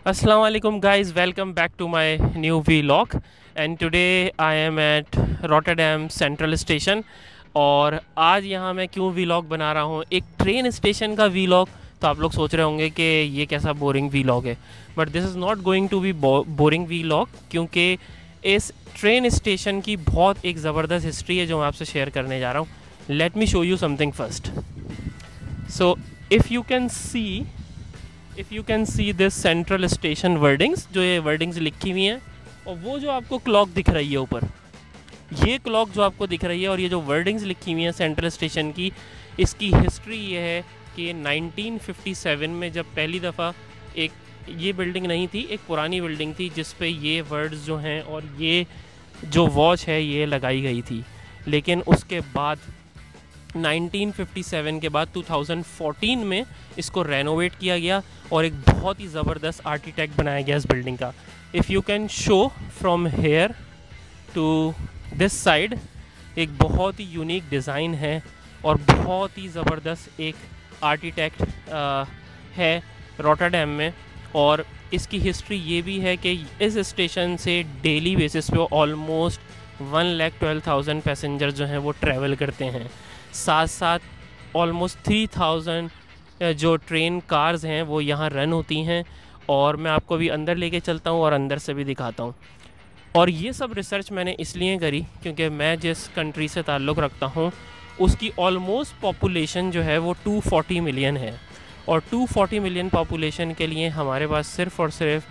Assalamu alaikum guys, welcome back to my new vlog and today I am at Rotterdam Central Station। और आज यहाँ मैं क्यों vlog बना रहा हूँ, एक ट्रेन स्टेशन का vlog। तो आप लोग सोच रहे होंगे कि ये कैसा बोरिंग vlog है, but this is not going to be boring vlog, क्योंकि इस ट्रेन स्टेशन की बहुत एक ज़बरदस्त हिस्ट्री है जो मैं आपसे शेयर करने जा रहा हूँ। Let me show you something first. So if you can see this central station wordings, जो ये वर्डिंग्स लिखी हुई हैं, और वो जो आपको क्लॉक दिख रही है ऊपर, ये क्लॉक जो आपको दिख रही है और ये जो वर्डिंग्स लिखी हुई हैं सेंट्रल स्टेशन की, इसकी हिस्ट्री ये है कि 1957 में जब पहली दफ़ा एक ये बिल्डिंग नहीं थी, एक पुरानी बिल्डिंग थी जिस पे ये वर्ड्स जो हैं और ये जो वॉच है ये लगाई गई थी। लेकिन उसके बाद 1957 के बाद 2014 में इसको रेनोवेट किया गया और एक बहुत ही ज़बरदस्त आर्किटेक्ट बनाया गया इस बिल्डिंग का। If you can show from here to this side, एक बहुत ही यूनिक डिज़ाइन है और बहुत ही ज़बरदस्त एक आर्किटेक्ट है रॉटरडैम में। और इसकी हिस्ट्री ये भी है कि इस स्टेशन से डेली बेसिस पे ऑलमोस्ट 1,12,000 पैसेंजर जो हैं वो ट्रैवल करते हैं। साथ साथ ऑलमोस्ट 3,000 जो ट्रेन कार्स हैं वो यहाँ रन होती हैं। और मैं आपको भी अंदर लेके चलता हूँ और अंदर से भी दिखाता हूँ। और ये सब रिसर्च मैंने इसलिए करी क्योंकि मैं जिस कंट्री से ताल्लुक़ रखता हूँ उसकी ऑलमोस्ट पॉपुलेशन जो है वो 240 मिलियन है। और 240 मिलियन पॉपुलेशन के लिए हमारे पास सिर्फ़ और सिर्फ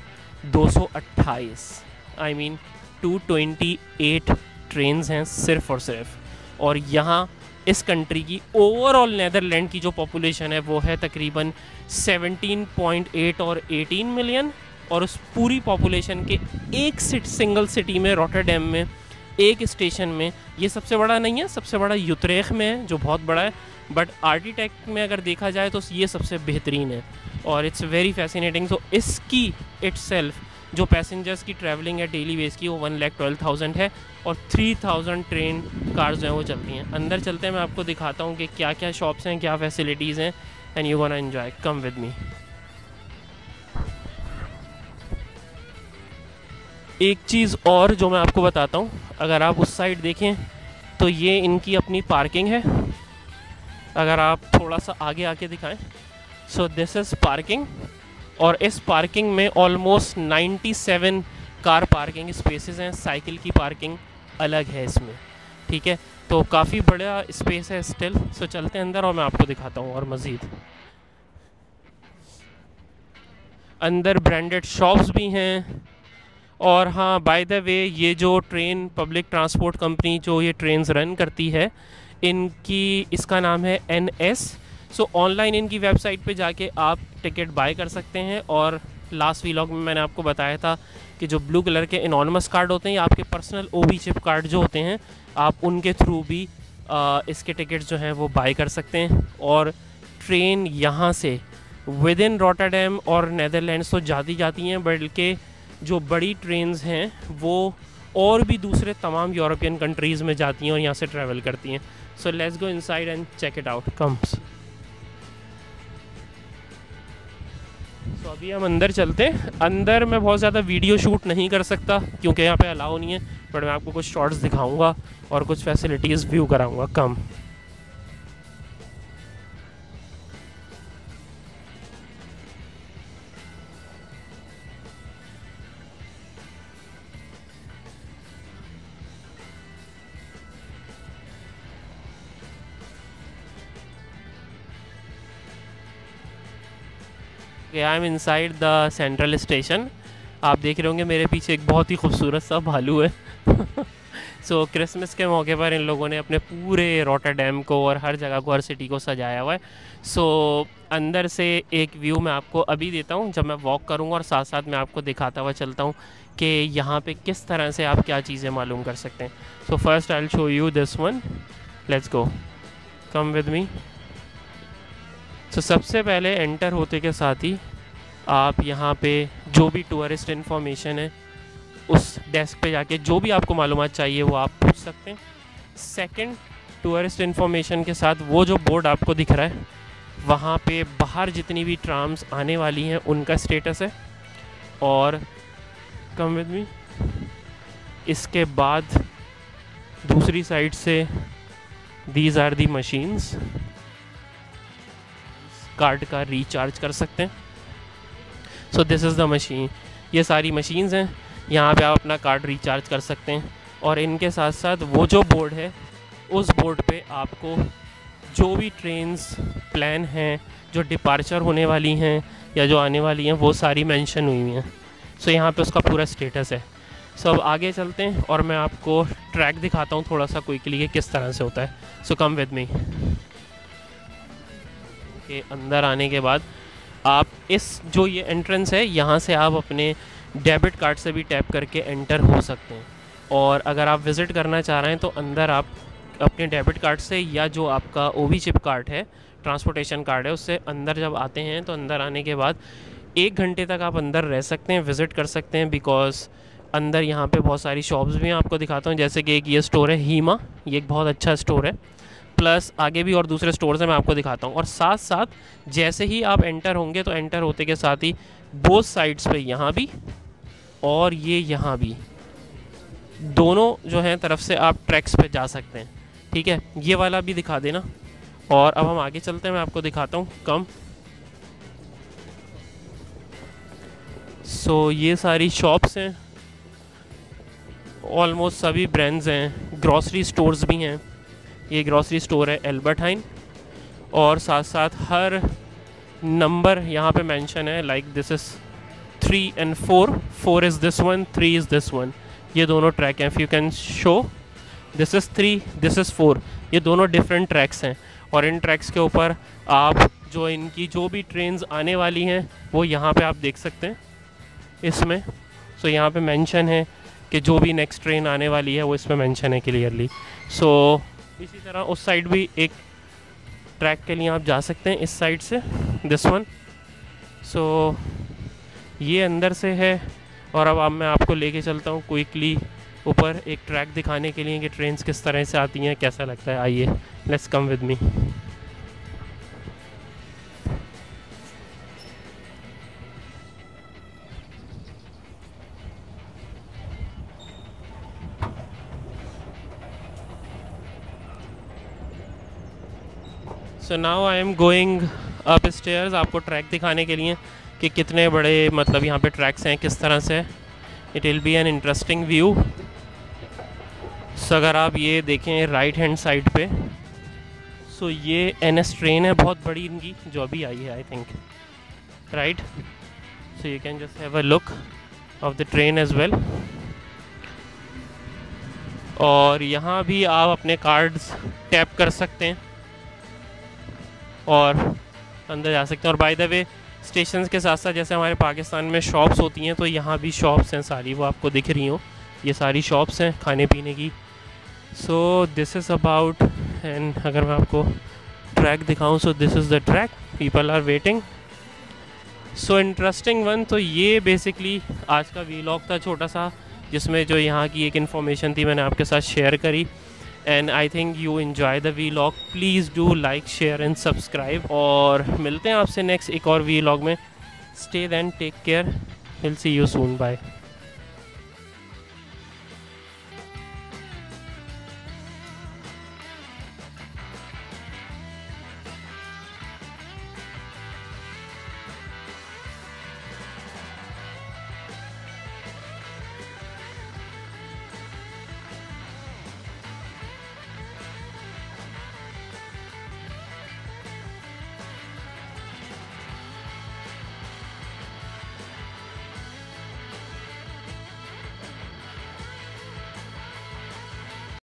228 ट्रेन्स हैं सिर्फ़ और सिर्फ। और यहाँ इस कंट्री की ओवरऑल नेदरलैंड की जो पॉपुलेशन है वो है तकरीबन 17.8 और 18 मिलियन। और उस पूरी पॉपुलेशन के एक सिंगल सिटी में, रॉटरडैम में, एक स्टेशन में, ये सबसे बड़ा नहीं है, सबसे बड़ा यूत्रेख में है जो बहुत बड़ा है, बट आर्किटेक्ट में अगर देखा जाए तो ये सबसे बेहतरीन है और इट्स वेरी फैसिनेटिंग। सो इसकी इटसेल्फ जो पैसेंजर्स की ट्रैवलिंग है डेली बेस की, वो 1,12,000 है और 3,000 ट्रेन कार्स जो हैं वो चलती हैं। अंदर चलते हैं, मैं आपको दिखाता हूँ कि क्या क्या शॉप्स हैं, क्या फैसिलिटीज़ हैं, and you gonna enjoy. Come with me. एक चीज़ और जो मैं आपको बताता हूँ, अगर आप उस साइड देखें तो ये इनकी अपनी पार्किंग है। अगर आप थोड़ा सा आगे आके दिखाएं, सो दिस इज़ पार्किंग। और इस पार्किंग में ऑलमोस्ट 97 कार पार्किंग स्पेसेस हैं। साइकिल की पार्किंग अलग है इसमें, ठीक है। तो काफ़ी बड़ा स्पेस है स्टिल। सो चलते हैं अंदर और मैं आपको दिखाता हूँ और मज़ीद। अंदर ब्रांडेड शॉप्स भी हैं। और हाँ, बाय द वे, ये जो ट्रेन पब्लिक ट्रांसपोर्ट कंपनी जो ये ट्रेन्स रन करती है, इसका नाम है NS। सो ऑनलाइन इनकी वेबसाइट पे जाके आप टिकट बाय कर सकते हैं। और लास्ट व्लॉग में मैंने आपको बताया था कि जो ब्लू कलर के इनॉनिमस कार्ड होते हैं या आपके पर्सनल OB चिप कार्ड जो होते हैं, आप उनके थ्रू भी इसके टिकट्स जो हैं वो बाय कर सकते हैं। और ट्रेन यहाँ से विद इन रॉटरडैम और नेदरलैंड्स तो जाती हैं, बल्कि जो बड़ी ट्रेन्स हैं वो और भी दूसरे तमाम यूरोपियन कंट्रीज़ में जाती हैं और यहाँ से ट्रैवल करती हैं। So let's go inside and check it out. Comes. तो अभी हम अंदर चलते हैं। अंदर मैं बहुत ज़्यादा वीडियो शूट नहीं कर सकता क्योंकि यहाँ पे अलाउ नहीं है, बट मैं आपको कुछ शॉट्स दिखाऊंगा और कुछ फैसिलिटीज़ व्यू कराऊंगा। Come. I am inside the central station. आप देख रहे होंगे मेरे पीछे एक बहुत ही खूबसूरत सा भालू है। सो क्रिसमस के मौके पर इन लोगों ने अपने पूरे रॉटरडैम को और हर जगह को, हर सिटी को सजाया हुआ है। सो अंदर से एक व्यू मैं आपको अभी देता हूँ जब मैं वॉक करूँगा, और साथ साथ मैं आपको दिखाता हुआ चलता हूँ कि यहाँ पे किस तरह से आप क्या चीज़ें मालूम कर सकते हैं। So first I will show you this one. Let's go, come with me. तो सबसे पहले एंटर होते के साथ ही आप यहाँ पे जो भी टूरिस्ट इन्फॉर्मेशन है उस डेस्क पे जाके जो भी आपको मालूमात चाहिए वो आप पूछ सकते हैं। सेकंड, टूरिस्ट इन्फॉर्मेशन के साथ वो जो बोर्ड आपको दिख रहा है वहाँ पे बाहर जितनी भी ट्राम्स आने वाली हैं उनका स्टेटस है। और कम विद मी, इसके बाद दूसरी साइड से these are the machines, card का रिचार्ज कर सकते हैं। So this is the machine, ये सारी मशीन्स हैं, यहाँ पे आप अपना कार्ड रिचार्ज कर सकते हैं। और इनके साथ साथ वो जो बोर्ड है, उस बोर्ड पे आपको जो भी ट्रेन्स प्लान हैं, जो डिपार्चर होने वाली हैं या जो आने वाली हैं, वो सारी मेंशन हुई हुई हैं। सो यहाँ पे उसका पूरा स्टेटस है। सो अब आगे चलते हैं और मैं आपको ट्रैक दिखाता हूँ थोड़ा सा क्विकली कि किस तरह से होता है। सो कम विद मी। के अंदर आने के बाद आप इस जो ये एंट्रेंस है, यहाँ से आप अपने डेबिट कार्ड से भी टैप करके एंटर हो सकते हैं। और अगर आप विज़िट करना चाह रहे हैं तो अंदर आप अपने डेबिट कार्ड से या जो आपका OV चिप कार्ड है, ट्रांसपोर्टेशन कार्ड है, उससे अंदर जब आते हैं तो अंदर आने के बाद 1 घंटे तक आप अंदर रह सकते हैं, विज़िट कर सकते हैं। बिकॉज़ अंदर यहाँ पे बहुत सारी शॉप्स भी हैं, आपको दिखाता हूँ। जैसे कि एक ये स्टोर है हीमा, ये एक बहुत अच्छा स्टोर है। प्लस आगे भी और दूसरे स्टोर्स हैं, मैं आपको दिखाता हूँ। और साथ साथ जैसे ही आप एंटर होंगे तो एंटर होते के साथ ही बोथ साइड्स पे, यहाँ भी और ये यहाँ भी, दोनों जो हैं तरफ से आप ट्रैक्स पे जा सकते हैं। ठीक है, ये वाला भी दिखा देना। और अब हम आगे चलते हैं, मैं आपको दिखाता हूँ। कम। सो ये सारी शॉप्स हैं, ऑलमोस्ट सभी ब्रांड्स हैं, ग्रॉसरी स्टोर्स भी हैं। ये ग्रॉसरी स्टोर है एल्बर्ट हाइन, और साथ साथ हर नंबर यहाँ पे मेंशन है, like this is 3 and 4 is this one, 3 is this one. ये दोनों ट्रैक हैं, if you can show, this is 3, this is 4, ये दोनों डिफरेंट ट्रैक्स हैं। और इन ट्रैक्स के ऊपर आप जो इनकी जो भी ट्रेन्स आने वाली हैं वो यहाँ पे आप देख सकते हैं इसमें। सो यहाँ पे मेंशन है कि जो भी नेक्स्ट ट्रेन आने वाली है वो इसमें मेंशन है क्लियरली। सो इसी तरह उस साइड भी एक ट्रैक के लिए आप जा सकते हैं, इस साइड से, दिस वन। सो ये अंदर से है। और अब मैं आपको लेके चलता हूँ क्विकली ऊपर एक ट्रैक दिखाने के लिए कि ट्रेन्स किस तरह से आती हैं, कैसा लगता है। आइए, let's come with me. So now I am going up stairs, आपको ट्रैक दिखाने के लिए कि कितने बड़े मतलब यहाँ पे ट्रैक्स हैं, किस तरह से। It will be an interesting view. So अगर आप ये देखें राइट हैंड साइड पे, सो ये NS ट्रेन है, बहुत बड़ी इनकी जो अभी आई है, I think, right. So you can just have a look of the train as well. और यहाँ भी आप अपने कार्ड्स टैप कर सकते हैं और अंदर जा सकते हैं। और बाय द वे, स्टेशन के साथ साथ जैसे हमारे पाकिस्तान में शॉप्स होती हैं, तो यहाँ भी शॉप्स हैं सारी, वो आपको दिख रही हो, ये सारी शॉप्स हैं खाने पीने की। So this is about, and अगर मैं आपको ट्रैक दिखाऊं, so this is the track, people are waiting. So interesting one. तो ये बेसिकली आज का वीलॉग था छोटा सा, जिसमें जो यहाँ की एक इन्फॉर्मेशन थी मैंने आपके साथ शेयर करी। And I think you enjoy the vlog. Please do like, share and subscribe. और मिलते हैं आपसे नेक्स्ट एक और वीलॉग में। Stay then, take care, will see you soon, bye.